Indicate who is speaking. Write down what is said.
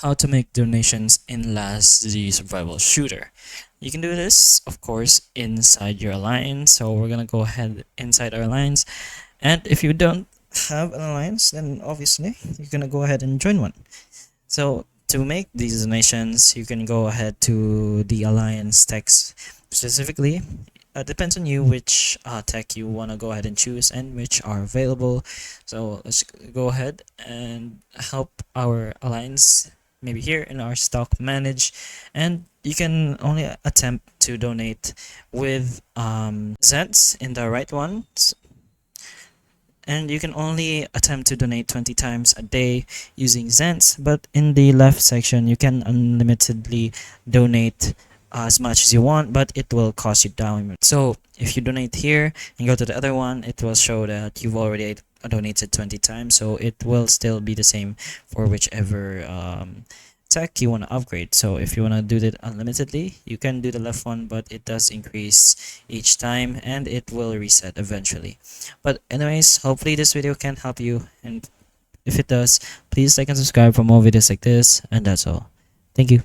Speaker 1: how to make donations in Last the Survival Shooter. You can do this, of course, inside your alliance. So we're gonna go ahead inside our alliance, and if you don't have an alliance, then obviously you're gonna go ahead and join one. So to make these donations, you can go ahead to the alliance text specifically. Depends on you which tech you want to go ahead and choose and which are available. So let's go ahead and help our alliance maybe here in our stock manage, and you can only attempt to donate with cents in the right one, and you can only attempt to donate 20 times a day using Zens, but in the left section you can unlimitedly donate as much as you want, but it will cost you down. So if you donate here and go to the other one, it will show that you've already donated 20 times, so it will still be the same for whichever tech you want to upgrade. So if you want to do that unlimitedly, you can do the left one, but it does increase each time and it will reset eventually. But anyways, hopefully this video can help you, and if it does, please like and subscribe for more videos like this, and that's all. Thank you.